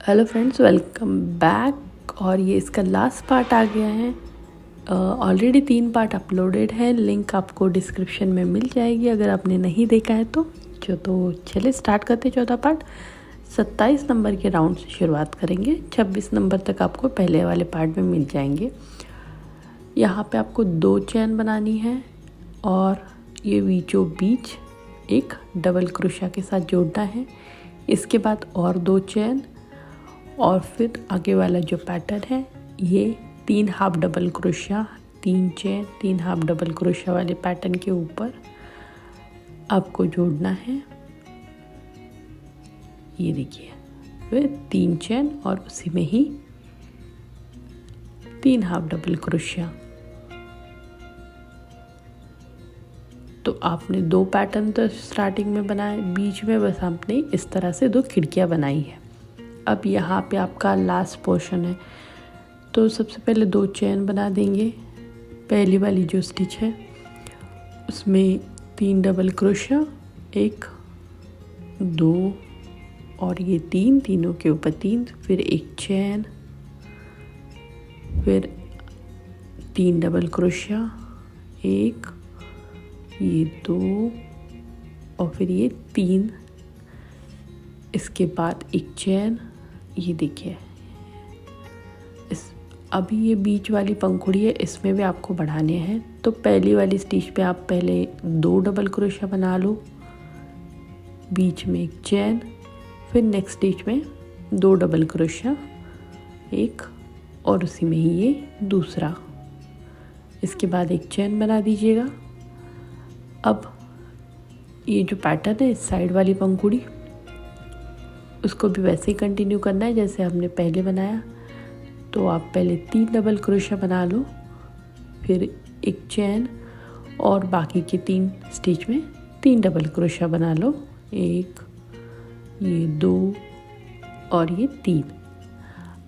Hello friends, welcome back. और ये इसका लास्ट पार्ट आ गया है। ऑलरेडी 3 पार्ट अपलोडेड है, लिंक आपको डिस्क्रिप्शन में मिल जाएगी अगर आपने नहीं देखा है तो। चलिए स्टार्ट करते हैं चौथा पार्ट। 27 नंबर के राउंड से शुरुआत करेंगे। 26 नंबर तक आपको पहले वाले पार्ट में मिल जाएंगे। यहाँ पे आपको 2 चेन बनानी है और ये बीचों बीच एक डबल क्रोशिया के साथ जोड़ना है। इसके बाद और 2 चेन और फिर आगे वाला जो पैटर्न है ये 3 half double crochet, 3 chain, 3 half double crochet वाले पैटर्न के ऊपर आपको जोड़ना है। ये देखिए, फिर 3 चेन और उसी में ही 3 हाफ डबल क्रोशिया। तो आपने 2 पैटर्न तो स्टार्टिंग में बनाए, बीच में बस आपने इस तरह से 2 खिड़कियां बनाई है। अब यहाँ पे आपका लास्ट पोर्शन है, तो सबसे पहले 2 चेन बना देंगे। पहली वाली जो स्टिच है उसमें 3 डबल क्रोशिया, 1 2 और ये 3, तीनों के ऊपर 3, फिर 1 चेन, फिर 3 डबल क्रोशिया, 1, ये 2 और फिर ये 3। इसके बाद 1 चेन। ये देखिए, अभी ये बीच वाली पंखुड़ी है, इसमें भी आपको बढ़ाने हैं। तो पहली वाली स्टिच पे आप पहले 2 डबल क्रोशिया बना लो, बीच में 1 चेन, फिर नेक्स्ट स्टिच में 2 डबल क्रोशिया, 1 और उसी में ही ये दूसरा। इसके बाद 1 चेन बना दीजिएगा। अब ये जो पैटर्न है इस साइड वाली पंखुड़ी, उसको भी वैसे ही कंटिन्यू करना है जैसे हमने पहले बनाया। तो आप पहले 3 डबल क्रोशिया बना लो, फिर 1 चेन और बाकी के 3 स्टिच में 3 डबल क्रोशिया बना लो, 1, ये 2 और ये 3।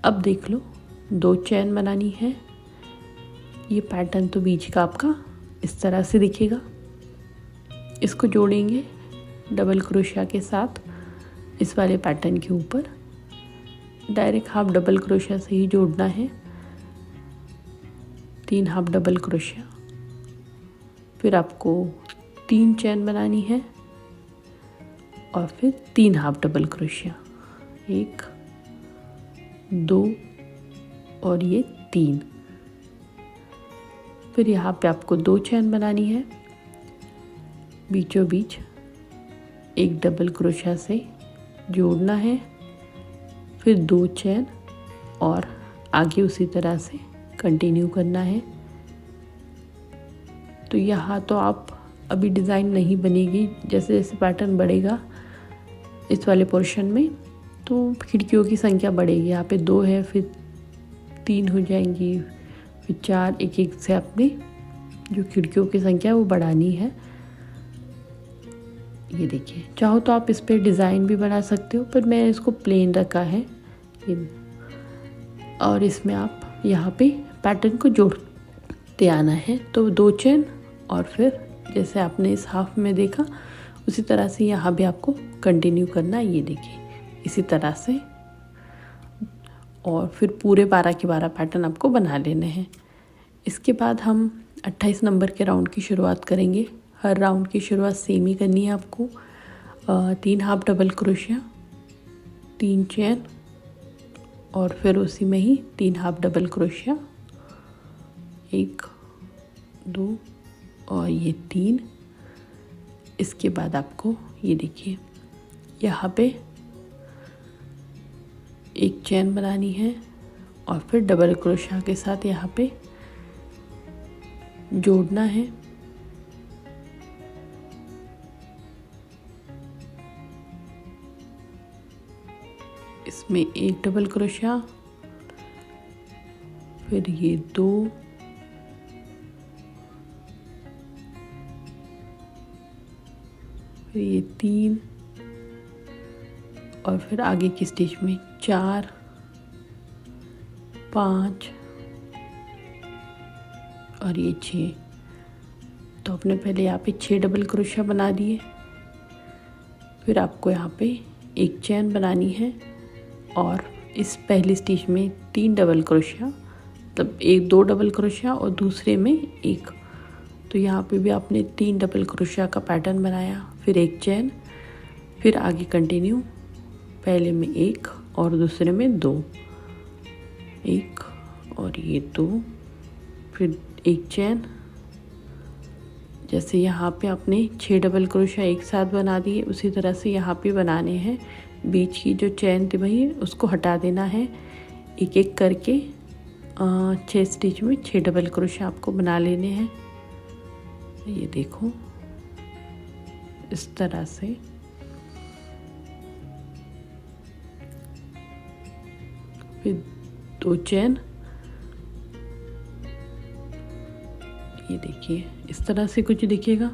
अब देख लो, 2 चेन बनानी है। ये पैटर्न तो बीच का आपका इस तरह से दिखेगा। इसको जोड़ेंगे डबल क्रोशिया के साथ इस वाले पैटर्न के ऊपर। डायरेक्ट हाफ डबल क्रोशिया से ही जोड़ना है, 3 हाफ डबल क्रोशिया। फिर आपको 3 चेन बनानी है और फिर 3 हाफ डबल क्रोशिया, 1 2 और ये 3। फिर यहाँ पे आपको 2 चेन बनानी है, बीचों बीच एक डबल क्रोशिया से जोड़ना है, फिर 2 चेन और आगे उसी तरह से कंटिन्यू करना है। तो यहाँ तो आप अभी डिज़ाइन नहीं बनेगी, जैसे जैसे पैटर्न बढ़ेगा इस वाले पोर्शन में तो खिड़कियों की संख्या बढ़ेगी। यहाँ पे 2 है, फिर 3 हो जाएंगी, फिर 4, एक एक से आपने जो खिड़कियों की संख्या वो बढ़ानी है। ये देखिए, चाहो तो आप इस पर डिज़ाइन भी बना सकते हो, पर मैं इसको प्लेन रखा है ये। और इसमें आप यहाँ पे पैटर्न को जोड़ते आना है। तो 2 चेन और फिर जैसे आपने इस हाफ में देखा उसी तरह से यहाँ भी आपको कंटिन्यू करना है। ये देखिए, इसी तरह से और फिर पूरे 12 के 12 पैटर्न आपको बना लेने हैं। इसके बाद हम 28 नंबर के राउंड की शुरुआत करेंगे। हर राउंड की शुरुआत सेम ही करनी है आपको। 3 हाफ डबल क्रोशिया, 3 चेन और फिर उसी में ही 3 हाफ डबल क्रोशिया, 1 2 और ये 3। इसके बाद आपको ये देखिए, यहाँ पे 1 चेन बनानी है और फिर डबल क्रोशिया के साथ यहाँ पे जोड़ना है। इसमें 1 डबल क्रोशिया, फिर ये 2 फिर ये 3 और फिर आगे की स्टिच में 4 5 और ये 6। तो आपने पहले यहाँ पे 6 डबल क्रोशिया बना दिए। फिर आपको यहाँ पे 1 चेन बनानी है और इस पहली स्टिच में 3 डबल क्रोशिया, मतलब एक 2 डबल क्रोशिया और दूसरे में एक। तो यहाँ पे भी आपने 3 डबल क्रोशिया का पैटर्न बनाया, फिर एक चेन, फिर आगे कंटिन्यू, पहले में एक और दूसरे में 2, एक और ये 2, फिर एक चेन। जैसे यहाँ पे आपने 6 डबल क्रोशिया एक साथ बना दिए, उसी तरह से यहाँ पे बनाने हैं। बीच की जो चेन थी भाई उसको हटा देना है। एक एक करके 6 स्टिच में 6 डबल क्रोशिया आपको बना लेने हैं। ये देखो इस तरह से। फिर 2 चेन, ये देखिए इस तरह से कुछ दिखेगा।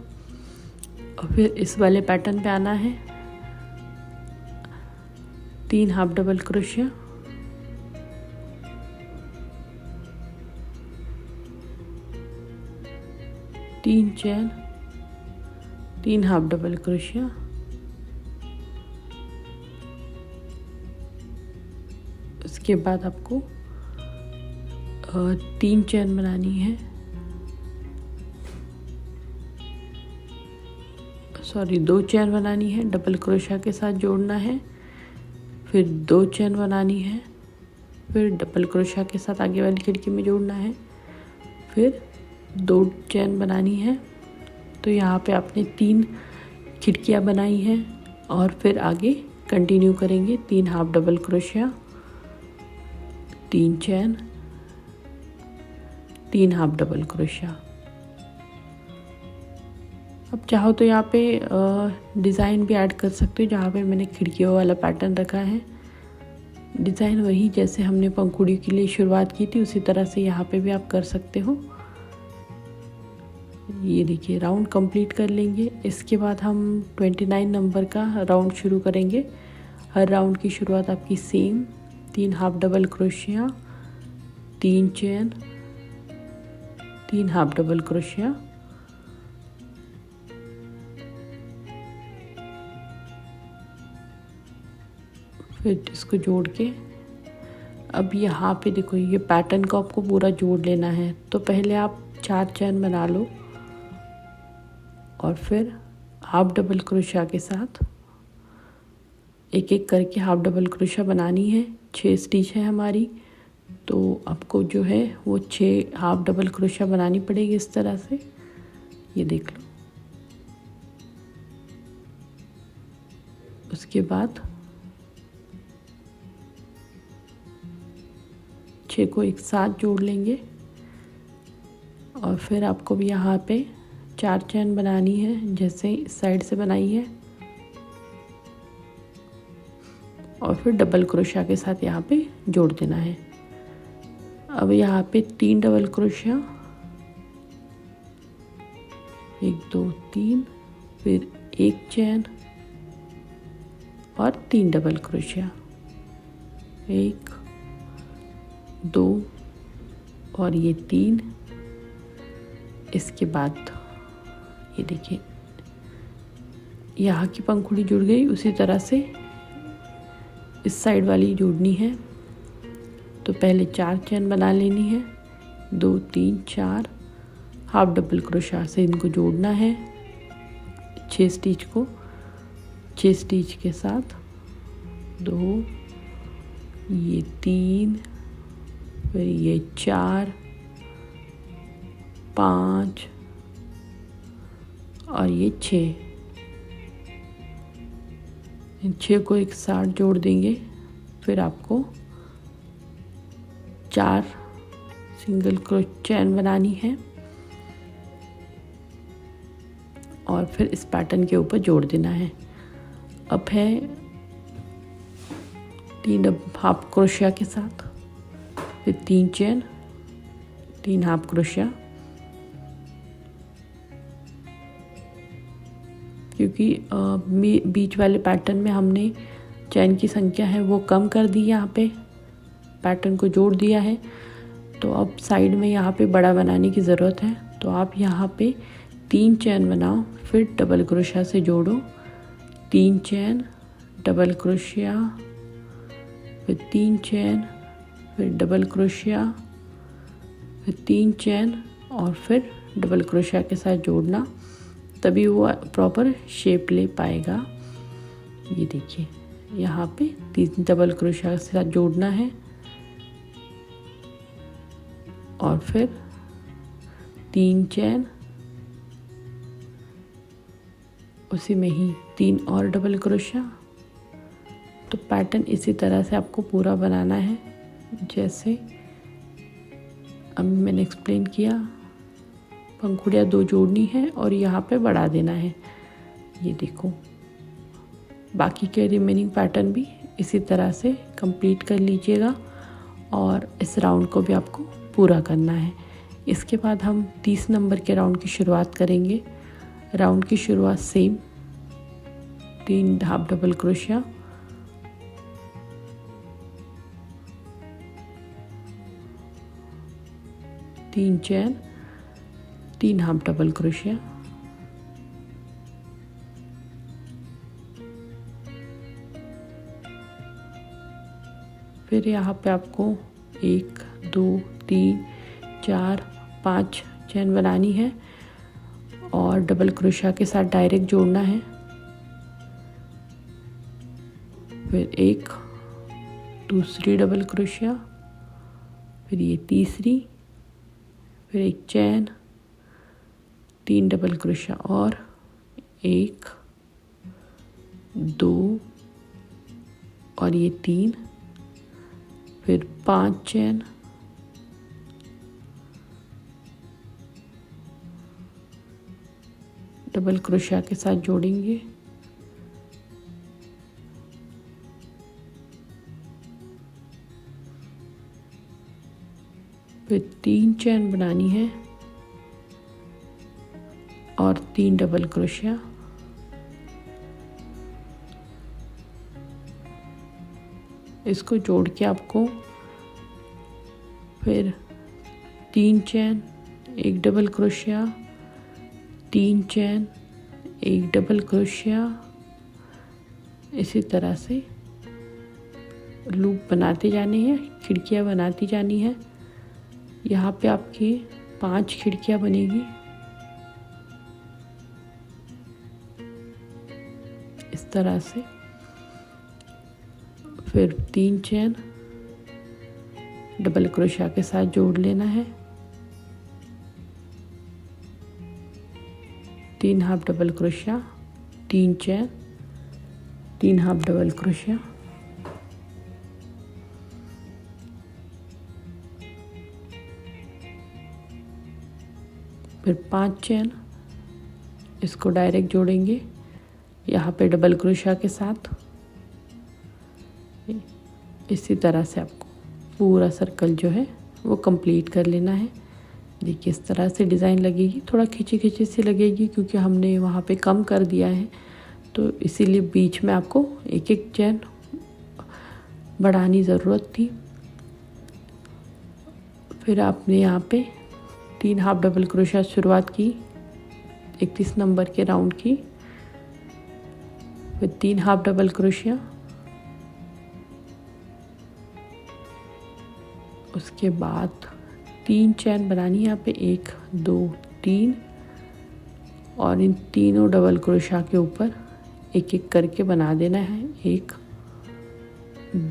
और फिर इस वाले पैटर्न पे आना है, 3 हाफ डबल क्रोशिया, तीन चेन, 3 हाफ डबल क्रोशिया, उसके बाद आपको 3 चेन बनानी है, सॉरी 2 चेन बनानी है, डबल क्रोशिया के साथ जोड़ना है, फिर 2 चेन बनानी है, फिर डबल क्रोशिया के साथ आगे वाली खिड़की में जोड़ना है, फिर 2 चेन बनानी है। तो यहाँ पे आपने 3 खिड़कियाँ बनाई हैं और फिर आगे कंटिन्यू करेंगे। 3 half double crochet, 3 chain, 3 half double crochet. अब चाहो तो यहाँ पे डिज़ाइन भी ऐड कर सकते हो। जहाँ पे मैंने खिड़कियों वाला पैटर्न रखा है, डिज़ाइन वही जैसे हमने पंखुड़ी के लिए शुरुआत की थी उसी तरह से यहाँ पे भी आप कर सकते हो। ये देखिए राउंड कंप्लीट कर लेंगे। इसके बाद हम 29 नंबर का राउंड शुरू करेंगे। हर राउंड की शुरुआत आपकी same, 3 half double crochet, 3 chain, 3 half double crochet, फिर इसको जोड़ के अब यहाँ पे देखो ये पैटर्न को आपको पूरा जोड़ लेना है। तो पहले आप 4 चेन बना लो और फिर हाफ डबल क्रोशिया के साथ एक एक करके हाफ डबल क्रोशिया बनानी है। 6 स्टिच है हमारी, तो आपको जो है वो 6 हाफ डबल क्रोशिया बनानी पड़ेगी इस तरह से। ये देख लो। उसके बाद 6 को एक साथ जोड़ लेंगे और फिर आपको भी यहाँ पे 4 चेन बनानी है जैसे इस साइड से बनाई है और फिर डबल क्रोशिया के साथ यहाँ पे जोड़ देना है। अब यहाँ पे 3 डबल क्रोशिया, 1 2 3, फिर एक चेन और 3 डबल क्रोशिया, 1 2 और ये 3। इसके बाद ये देखिए यहाँ की पंखुड़ी जुड़ गई, उसी तरह से इस साइड वाली जोड़नी है। तो पहले 4 चेन बना लेनी है, 2 3 4 हाफ डबल क्रोशिया से इनको जोड़ना है। 6 स्टिच को 6 स्टिच के साथ 2, ये 3, फिर ये 4 5 और ये 6। इन 6 को एक साथ जोड़ देंगे। फिर आपको 4 सिंगल क्रोशिया चेन बनानी है और फिर इस पैटर्न के ऊपर जोड़ देना है। अब है 3 हाफ क्रोशिया के साथ, फिर 3 चेन, 3 हाफ क्रोशिया। क्योंकि बीच वाले पैटर्न में हमने चेन की संख्या है वो कम कर दी, यहाँ पे पैटर्न को जोड़ दिया है। तो अब साइड में यहाँ पे बड़ा बनाने की ज़रूरत है। तो आप यहाँ पे 3 चेन बनाओ, फिर डबल क्रोशिया से जोड़ो, 3 चेन, डबल क्रोशिया, फिर 3 चेन, फिर डबल क्रोशिया, फिर 3 चेन और फिर डबल क्रोशिया के साथ जोड़ना, तभी वो प्रॉपर शेप ले पाएगा। ये देखिए यहाँ पे 3 डबल क्रोशिया के साथ जोड़ना है और फिर 3 चेन, उसी में ही 3 और डबल क्रोशिया। तो पैटर्न इसी तरह से आपको पूरा बनाना है जैसे अभी मैंने एक्सप्लेन किया। पंखुड़ियाँ 2 जोड़नी है और यहाँ पे बढ़ा देना है। ये देखो, बाकी के रिमेनिंग पैटर्न भी इसी तरह से कंप्लीट कर लीजिएगा और इस राउंड को भी आपको पूरा करना है। इसके बाद हम 30 नंबर के राउंड की शुरुआत करेंगे। राउंड की शुरुआत सेम 3 हाफ डबल क्रोशिया, तीन चेन, 3 हाफ डबल क्रोशिया, फिर यहाँ पे आपको 1 2 3 4 5 चेन बनानी है और डबल क्रोशिया के साथ डायरेक्ट जोड़ना है। फिर एक दूसरी डबल क्रोशिया, फिर ये तीसरी, फिर एक चेन, 3 डबल क्रोशिया और 1 2 और ये 3, फिर 5 चेन, डबल क्रोशिया के साथ जोड़ेंगे, फिर 3 चेन बनानी है और 3 डबल क्रोशिया, इसको जोड़ के आपको फिर 3 chain, 1 double crochet, 3 chain, 1 double crochet, इसी तरह से लूप बनाते जाने हैं, खिड़कियाँ बनाती जानी है। यहाँ पे आपकी 5 खिड़कियाँ बनेगी इस तरह से। फिर 3 चेन, डबल क्रोशिया के साथ जोड़ लेना है, 3 half double crochet, 3 chain, 3 half double crochet, फिर 5 चेन, इसको डायरेक्ट जोड़ेंगे यहाँ पे डबल क्रोशिया के साथ। इसी तरह से आपको पूरा सर्कल जो है वो कंप्लीट कर लेना है। देखिए इस तरह से डिज़ाइन लगेगी, थोड़ा खिंची खिंची सी लगेगी क्योंकि हमने वहाँ पे कम कर दिया है, तो इसीलिए बीच में आपको एक एक चेन बढ़ानी ज़रूरत थी। फिर आपने यहाँ पे 3 हाफ डबल क्रोशिया शुरुआत की 31 नंबर के राउंड की, फिर 3 हाफ डबल क्रोशिया, उसके बाद 3 चेन बनानी है यहाँ पे 1 2 3 और इन तीनों डबल क्रोशिया के ऊपर एक एक करके बना देना है। 1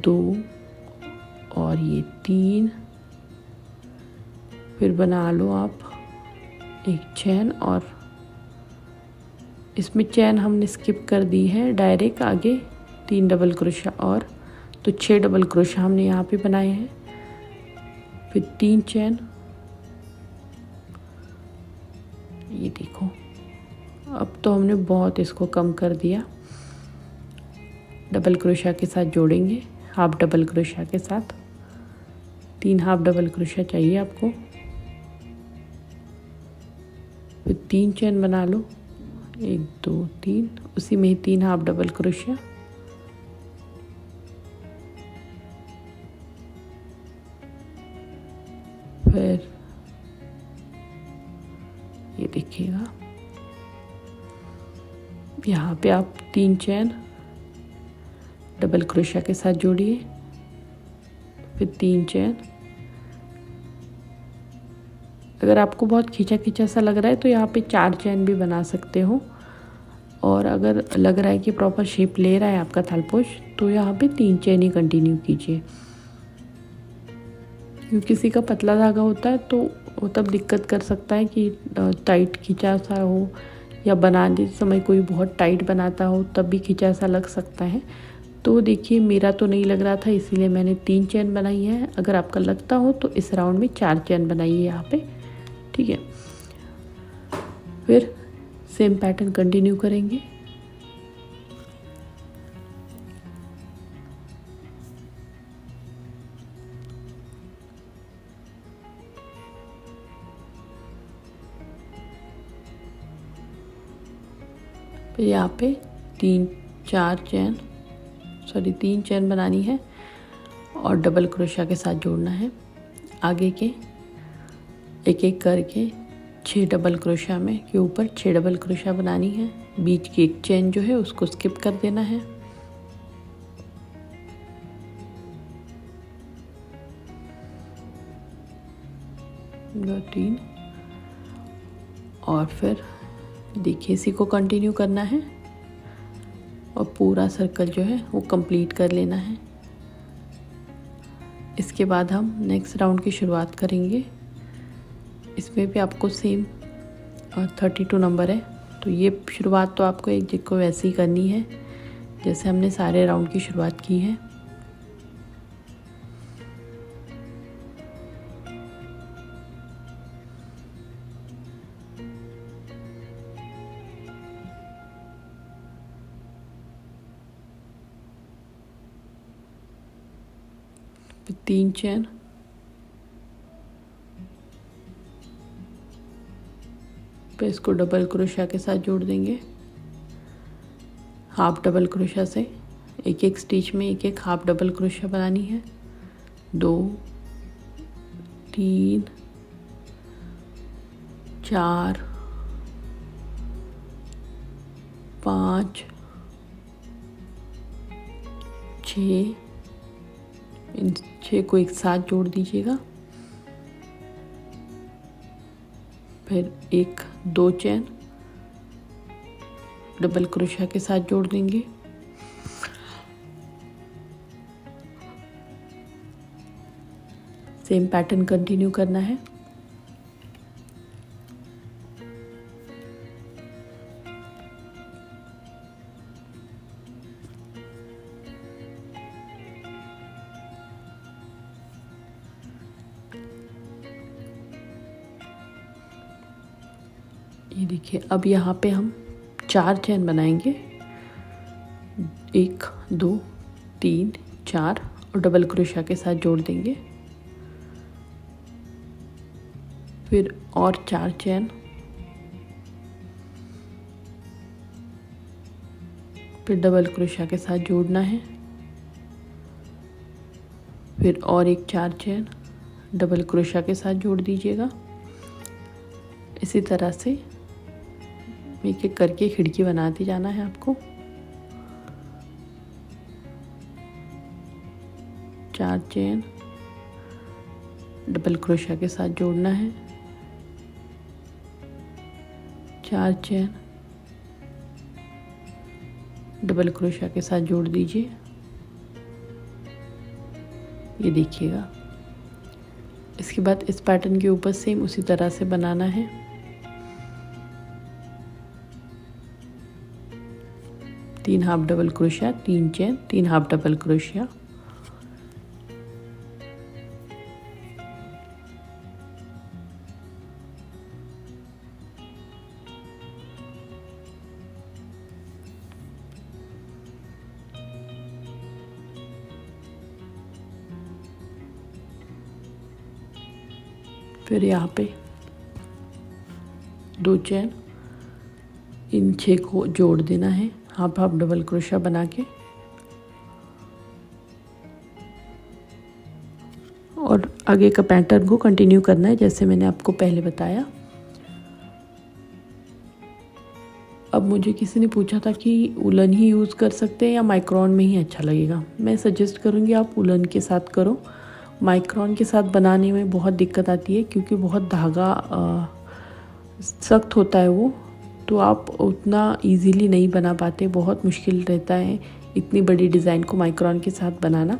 2 और ये 3, फिर बना लो आप एक चेन और इसमें चेन हमने स्किप कर दी है, डायरेक्ट आगे 3 डबल क्रोशिया और तो 6 डबल क्रोशिया हमने यहाँ पे बनाए हैं। फिर 3 चेन, ये देखो अब तो हमने बहुत इसको कम कर दिया। डबल क्रोशिया के साथ जोड़ेंगे, हाफ डबल क्रोशिया के साथ, 3 हाफ डबल क्रोशिया चाहिए आपको। फिर 3 चेन बना लो, 1 2 3, उसी में ही 3 हाफ डबल क्रोशिया, फिर ये देखिएगा यहाँ पे आप 3 चेन डबल क्रोशिया के साथ जोड़िए, फिर 3 चेन। अगर आपको बहुत खींचा खींचा सा लग रहा है तो यहाँ पे 4 चेन भी बना सकते हो, और अगर लग रहा है कि प्रॉपर शेप ले रहा है आपका थालपोश तो यहाँ पे 3 चेन ही कंटिन्यू कीजिए। क्योंकि किसी का पतला धागा होता है तो वो तब दिक्कत कर सकता है कि टाइट खींचा सा हो, या बनाने समय कोई बहुत टाइट बनाता हो तब भी खींचा सा लग सकता है। तो देखिए मेरा तो नहीं लग रहा था, इसीलिए मैंने 3 चेन बनाई है। अगर आपका लगता हो तो इस राउंड में 4 चेन बनाइए यहाँ पे, ठीक है। फिर सेम पैटर्न कंटिन्यू करेंगे। फिर यहाँ पे 3 चेन बनानी है और डबल क्रोशिया के साथ जोड़ना है। आगे के एक एक करके 6 डबल क्रोशिया में के ऊपर 6 डबल क्रोशिया बनानी है। बीच की एक चेन जो है उसको स्किप कर देना है। दो 3, और फिर देखिए इसी को कंटिन्यू करना है और पूरा सर्कल जो है वो कंप्लीट कर लेना है। इसके बाद हम नेक्स्ट राउंड की शुरुआत करेंगे। इसमें भी आपको सेम 32 नंबर है, तो ये शुरुआत तो आपको एक जिग को वैसे ही करनी है जैसे हमने सारे राउंड की शुरुआत की है। फिर 3 चेन, फिर इसको डबल क्रोशिया के साथ जोड़ देंगे। हाफ डबल क्रोशिया से एक एक स्टिच में एक एक हाफ डबल क्रोशिया बनानी है। 2 3 4 5 6, इन 6 को एक साथ जोड़ दीजिएगा। फिर 1 2 चेन डबल क्रोशिया के साथ जोड़ देंगे। सेम पैटर्न कंटिन्यू करना है। ये देखिए अब यहाँ पे हम 4 चेन बनाएंगे। 1 2 3 4 और डबल क्रोशिया के साथ जोड़ देंगे। फिर और 4 चेन, फिर डबल क्रोशिया के साथ जोड़ना है। फिर और एक 4 चेन डबल क्रोशिया के साथ जोड़ दीजिएगा। इसी तरह से एक एक करके खिड़की बनाते जाना है आपको। 4 चेन डबल क्रोशिया के साथ जोड़ना है। 4 चेन डबल क्रोशिया के साथ जोड़ दीजिए। ये देखिएगा। इसके बाद इस पैटर्न के ऊपर सेम उसी तरह से बनाना है। 3 half double crochet, 3 chain, 3 half double crochet. फिर यहाँ पे 2 चेन, इन 6 को जोड़ देना है हाफ हाफ डबल क्रोशिया बना के, और आगे का पैटर्न को कंटिन्यू करना है जैसे मैंने आपको पहले बताया। अब मुझे किसी ने पूछा था कि उलन ही यूज़ कर सकते हैं या माइक्रॉन में ही अच्छा लगेगा। मैं सजेस्ट करूँगी आप उलन के साथ करो। माइक्रोन के साथ बनाने में बहुत दिक्कत आती है क्योंकि बहुत धागा सख्त होता है वो, तो आप उतना इजीली नहीं बना पाते, बहुत मुश्किल रहता है इतनी बड़ी डिज़ाइन को माइक्रोन के साथ बनाना।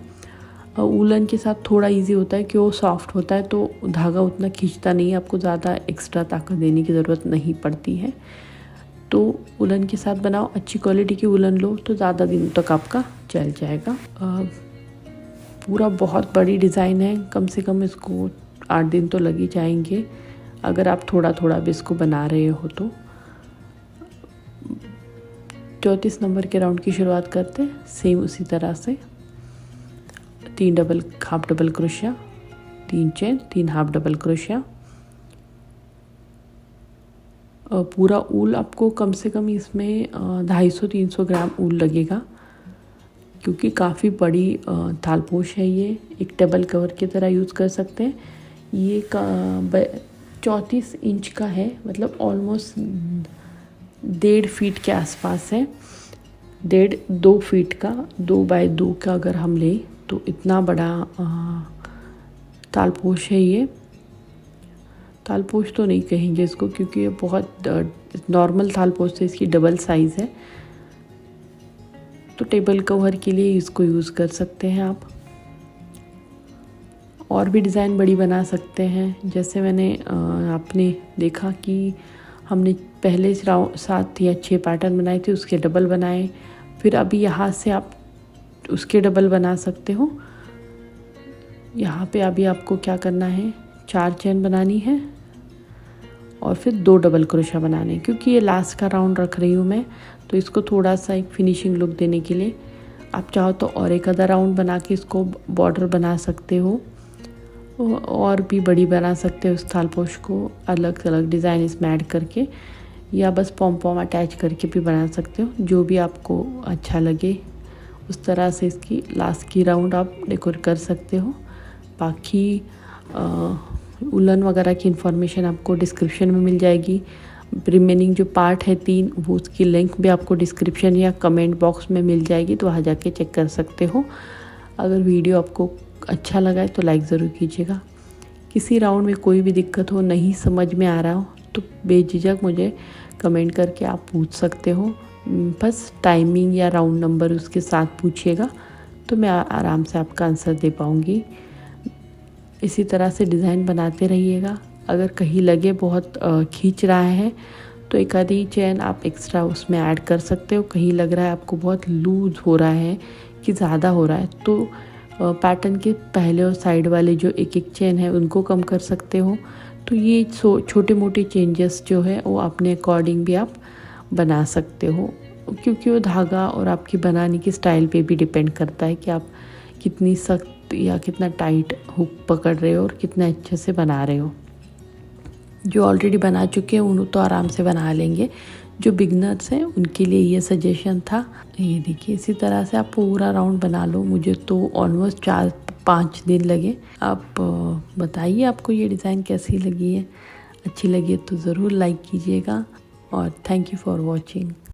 वूलन के साथ थोड़ा इजी होता है कि वो सॉफ्ट होता है तो धागा उतना खींचता नहीं है, आपको ज़्यादा एक्स्ट्रा ताकत देने की ज़रूरत नहीं पड़ती है। तो वूलन के साथ बनाओ, अच्छी क्वालिटी की वूलन लो तो ज़्यादा दिनों तक आपका चल जाएगा। पूरा बहुत बड़ी डिज़ाइन है, कम से कम इसको 8 दिन तो लग ही जाएंगे अगर आप थोड़ा थोड़ा भी इसको बना रहे हो तो। 34 नंबर के राउंड की शुरुआत करते हैं। सेम उसी तरह से 3 half double crochet, 3 chain, 3 half double crochet. पूरा ऊल आपको कम से कम इसमें 250-300 ग्राम ऊल लगेगा क्योंकि काफ़ी बड़ी थालपोश है। ये एक टेबल कवर की तरह यूज़ कर सकते हैं। ये 34 इंच का है, मतलब ऑलमोस्ट 1.5 फीट के आसपास है। 1.5-2 फीट का, 2 बाय 2 का अगर हम लें तो इतना बड़ा तालपोश है। ये तालपोश तो नहीं कहेंगे इसको क्योंकि ये बहुत नॉर्मल तालपोश से इसकी डबल साइज़ है, तो टेबल कवर के लिए इसको यूज़ कर सकते हैं आप। और भी डिज़ाइन बड़ी बना सकते हैं, जैसे मैंने आपने देखा कि हमने पहले 7 या 6 पैटर्न बनाए थे, उसके डबल बनाए, फिर अभी यहाँ से आप उसके डबल बना सकते हो। यहाँ पे अभी आपको क्या करना है, 4 चेन बनानी है और फिर 2 डबल क्रोशा बनाने हैं। क्योंकि ये लास्ट का राउंड रख रही हूँ मैं, तो इसको थोड़ा सा एक फिनिशिंग लुक देने के लिए आप चाहो तो और एक आधा राउंड बना के इसको बॉर्डर बना सकते हो और भी बड़ी बना सकते हो इस थालपोश को, अलग अलग डिज़ाइन इसमें ऐड करके, या बस पॉम अटैच करके भी बना सकते हो, जो भी आपको अच्छा लगे उस तरह से इसकी लास्ट की राउंड आप डेकोर कर सकते हो। बाकी वूलन वगैरह की इन्फॉर्मेशन आपको डिस्क्रिप्शन में मिल जाएगी। रिमेनिंग जो पार्ट है 3, वो उसकी लिंक भी आपको डिस्क्रिप्शन या कमेंट बॉक्स में मिल जाएगी, तो वहाँ जाके चेक कर सकते हो। अगर वीडियो आपको अच्छा लगा है तो लाइक ज़रूर कीजिएगा। किसी राउंड में कोई भी दिक्कत हो, नहीं समझ में आ रहा हो, तो बेझिझक मुझे कमेंट करके आप पूछ सकते हो। बस टाइमिंग या राउंड नंबर उसके साथ पूछिएगा तो मैं आराम से आपका आंसर दे पाऊँगी। इसी तरह से डिज़ाइन बनाते रहिएगा। अगर कहीं लगे बहुत खींच रहा है तो एक आधी चेन आप एक्स्ट्रा उसमें ऐड कर सकते हो। कहीं लग रहा है आपको बहुत लूज़ हो रहा है कि ज़्यादा हो रहा है, तो पैटर्न के पहले और साइड वाले जो एक चेन है उनको कम कर सकते हो। तो ये छोटे मोटे चेंजेस जो है वो अपने अकॉर्डिंग भी आप बना सकते हो, क्योंकि वो धागा और आपकी बनाने की स्टाइल पे भी डिपेंड करता है कि आप कितनी सख्त या कितना टाइट हुक पकड़ रहे हो और कितने अच्छे से बना रहे हो। जो ऑलरेडी बना चुके हैं उन्हें तो आराम से बना लेंगे, जो बिगनर्स हैं उनके लिए ये सजेशन था। ये देखिए, इसी तरह से आप पूरा राउंड बना लो। मुझे तो ऑलमोस्ट 4-5 दिन लगे। आप बताइए आपको ये डिज़ाइन कैसी लगी है। अच्छी लगी है तो ज़रूर लाइक कीजिएगा और थैंक यू फॉर वॉचिंग।